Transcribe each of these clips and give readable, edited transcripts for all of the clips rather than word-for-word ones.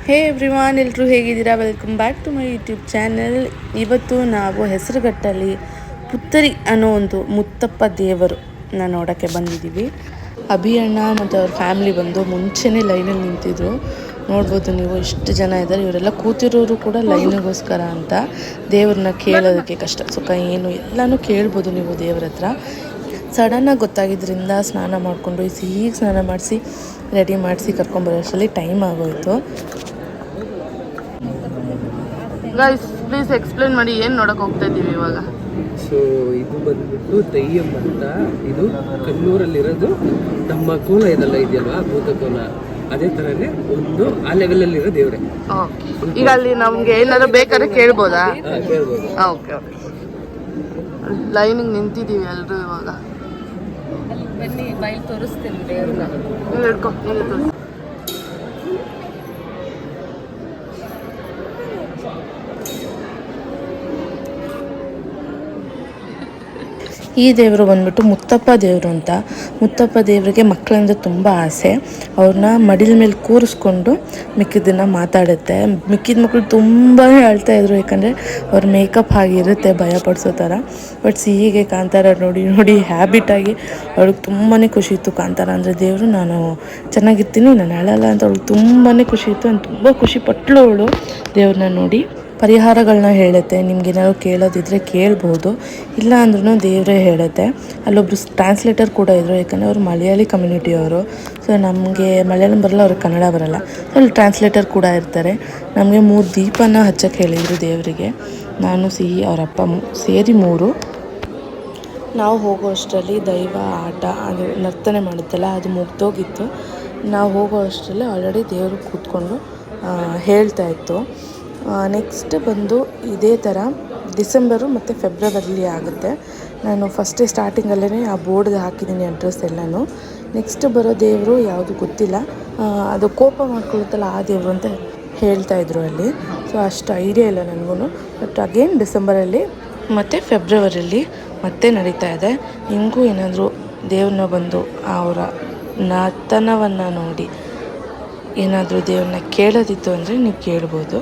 ಹೇ everyone, ಎಲ್ಲರೂ ಹೇಗಿದ್ದೀರಾ? Welcome back to my YouTube channel. ಇವತ್ತು ನಾವು ಹೆಸರುಘಟ್ಟಲ್ಲಿ ಪುತ್ತರಿ ಅನ್ನೋ ಒಂದು ಮುತ್ತಪ್ಪ ದೇವರು ನೋಡೋಕ್ಕೆ ಬಂದಿದ್ದೀವಿ. ಅಭಿ ಅಣ್ಣ ಮತ್ತು ಅವ್ರ ಫ್ಯಾಮಿಲಿ ಬಂದು ಮುಂಚೆನೇ ಲೈನಲ್ಲಿ ನಿಂತಿದ್ರು. ನೋಡ್ಬೋದು ನೀವು, ಇಷ್ಟು ಜನ ಇದ್ದಾರೆ. ಇವರೆಲ್ಲ ಕೂತಿರೋರು ಕೂಡ ಲೈನಿಗೋಸ್ಕರ ಅಂತ, ದೇವ್ರನ್ನ ಕೇಳೋದಕ್ಕೆ ಕಷ್ಟ ಸುಖ ಏನು ಎಲ್ಲನೂ ಕೇಳ್ಬೋದು ನೀವು ದೇವ್ರ ಹತ್ರ. ಸಡನ್ನಾಗಿ ಗೊತ್ತಾಗಿದ್ದರಿಂದ ಸ್ನಾನ ಮಾಡಿಕೊಂಡು ಈಗ ಸ್ನಾನ ಮಾಡಿಸಿ ರೆಡಿ ಮಾಡಿಸಿ ಕರ್ಕೊಂಬರೋಷ್ಟರಲ್ಲಿ ಟೈಮ್ ಆಗೋಯಿತು. ಗೈಸ್ ಪ್ಲೀಸ್ ಎಕ್ಸ್ಪ್ಲೇನ್ ಮಾಡಿ, ಏನು ನೋಡೋಕೆ ಹೋಗ್ತಾ ಇದ್ದೀವಿ ಇವಾಗ? ಸೊ ಇದು ಬಂದ್ಬಿಟ್ಟು ದಯ್ಯಂ ಅಂತ. ಇದು ಕಣ್ಣೂರಲ್ಲಿರೋದು ನಮ್ಮ ಕೋಲ ಇದೆಯಲ್ವಾ, ಭೂತಕೋಲ, ಅದೇ ಥರನೇ ಒಂದು ಆ ಲೆವೆಲಲ್ಲಿರೋ ದೇವ್ರೆ. ಈಗ ಅಲ್ಲಿ ನಮಗೆ ಏನಾದ್ರು ಬೇಕಾದ್ರೆ ಕೇಳ್ಬೋದಾ? ಕೇಳ್ಬೋದು. Okay okay. ಲೈನಿಗೆ ನಿಂತಿದ್ದೀವಿ ಎಲ್ಲರೂ ಇವಾಗ. ಬನ್ನಿ, ಬೈಲ್ ತೋರಿಸ್ತೀನಿ ದೇವ್ರನ್ನ. ಹಿಡ್ಕೊ, ನೀನು ತೋರಿಸಿ. ಈ ದೇವರು ಬಂದ್ಬಿಟ್ಟು ಮುತ್ತಪ್ಪ ದೇವರು ಅಂತ. ಮುತ್ತಪ್ಪ ದೇವರಿಗೆ ಮಕ್ಕಳಿಂದ ತುಂಬ ಆಸೆ. ಅವ್ರನ್ನ ಮಡಿಲ ಮೇಲೆ ಕೂರಿಸ್ಕೊಂಡು ಮಿಕ್ಕಿದ್ದನ್ನು ಮಾತಾಡುತ್ತೆ. ಮಿಕ್ಕಿದ ಮಕ್ಕಳು ತುಂಬಾ ಅಳ್ತಾಯಿದ್ರು, ಯಾಕಂದರೆ ಅವ್ರ ಮೇಕಪ್ ಆಗಿರುತ್ತೆ ಭಯ ಪಡಿಸೋ ಥರ. ಬಟ್ ಹೀಗೆ ಕಾಂತಾರ ನೋಡಿ ನೋಡಿ ಹ್ಯಾಬಿಟಾಗಿ ಅವಳಿಗೆ ತುಂಬಾ ಖುಷಿ ಇತ್ತು. ಕಾಂತಾರ ಅಂದರೆ ದೇವರು, ನಾನು ಚೆನ್ನಾಗಿರ್ತೀನಿ, ನಾನು ಅಳಲ್ಲ ಅಂತ ಅವಳಿಗೆ ತುಂಬಾ ಖುಷಿ ಇತ್ತು. ನಾನು ತುಂಬ ಖುಷಿ ಪಟ್ಟಳು ಅವಳು ದೇವ್ರನ್ನ ನೋಡಿ. ಪರಿಹಾರಗಳನ್ನ ಹೇಳುತ್ತೆ. ನಿಮ್ಗೇನಾದ್ರು ಕೇಳೋದಿದ್ರೆ ಕೇಳ್ಬೋದು, ಇಲ್ಲ ಅಂದ್ರೂ ದೇವರೇ ಹೇಳುತ್ತೆ. ಅಲ್ಲೊಬ್ಬರು ಟ್ರಾನ್ಸ್ಲೇಟರ್ ಕೂಡ ಇದ್ದರು, ಯಾಕಂದರೆ ಅವರು ಮಲಯಾಳಿ ಕಮ್ಯುನಿಟಿಯವರು. ಸೊ ನಮಗೆ ಮಲಯಾಳಂ ಬರಲ್ಲ, ಅವ್ರಿಗೆ ಕನ್ನಡ ಬರಲ್ಲ. ಸೊ ಅಲ್ಲಿ ಟ್ರಾನ್ಸ್ಲೇಟರ್ ಕೂಡ ಇರ್ತಾರೆ. ನಮಗೆ 3 ದೀಪನ ಹಚ್ಚಕ್ಕೆ ಹೇಳಿದರು ದೇವರಿಗೆ. ನಾನು ಅವ್ರ ಅಪ್ಪ ಸೇರಿ 3. ನಾವು ಹೋಗೋ ಅಷ್ಟರಲ್ಲಿ ದೈವ ಆಟ ಅದು ನರ್ತನೆ ಮಾಡುತ್ತಲ್ಲ, ಅದು ಮುಗ್ದೋಗಿತ್ತು. ನಾವು ಹೋಗೋ ಅಷ್ಟರಲ್ಲಿ ಆಲ್ರೆಡಿ ದೇವರು ಕೂತ್ಕೊಂಡು ಹೇಳ್ತಾ ಇತ್ತು. ನೆಕ್ಸ್ಟ್ ಬಂದು ಇದೇ ಥರ ಡಿಸೆಂಬರು ಮತ್ತು ಫೆಬ್ರವರಿಲಿ ಆಗುತ್ತೆ. ನಾನು ಫಸ್ಟೇ ಸ್ಟಾರ್ಟಿಂಗಲ್ಲೇ ಆ ಬೋರ್ಡ್ಗೆ ಹಾಕಿದ್ದೀನಿ ಅಡ್ರೆಸ್ ಎಲ್ಲನೂ. ನೆಕ್ಸ್ಟ್ ಬರೋ ದೇವರು ಯಾವುದು ಗೊತ್ತಿಲ್ಲ, ಅದು ಕೋಪ ಮಾಡ್ಕೊಳ್ಳುತ್ತಲ್ಲ ಆ ದೇವರು ಅಂತ ಹೇಳ್ತಾಯಿದ್ರು ಅಲ್ಲಿ. ಸೊ ಅಷ್ಟು ಐಡಿಯಾ ಇಲ್ಲ ನನಗೂ. ಬಟ್ ಅಗೇನ್ ಡಿಸೆಂಬರಲ್ಲಿ ಮತ್ತು ಫೆಬ್ರವರಿಲಿ ಮತ್ತೆ ನಡೀತಾ ಇದೆ. ನಿಮಗೂ ಏನಾದರೂ ದೇವ್ರನ್ನ ಬಂದು ಅವರ ನರ್ತನವನ್ನು ನೋಡಿ ಏನಾದರೂ ದೇವ್ರನ್ನ ಕೇಳೋದಿತ್ತು ಅಂದರೆ ನೀವು ಕೇಳ್ಬೋದು.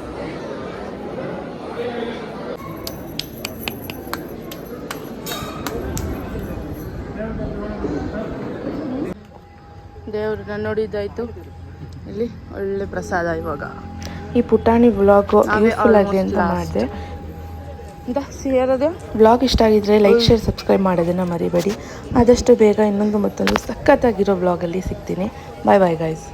ದೇವ್ರನ್ನ ನೋಡಿದ್ದಾಯಿತು. ಇಲ್ಲಿ ಒಳ್ಳೆ ಪ್ರಸಾದ. ಇವಾಗ ಈ ಪುಟಾಣಿ ವ್ಲಾಗು ಯೂಸ್ಫುಲ್ ಆಗಲಿ ಅಂತ ಮಾಡಿದೆ. ವ್ಲಾಗ್ ಇಷ್ಟ ಆಗಿದ್ರೆ ಲೈಕ್, ಶೇರ್, ಸಬ್ಸ್ಕ್ರೈಬ್ ಮಾಡೋದನ್ನು ಮರಿಬೇಡಿ. ಆದಷ್ಟು ಬೇಗ ಇನ್ನೊಂದು ಮತ್ತೊಂದು ಸಖತ್ತಾಗಿರೋ ವ್ಲಾಗಲ್ಲಿ ಸಿಗ್ತೀನಿ. ಬಾಯ್ ಬಾಯ್ ಗೈಸ್.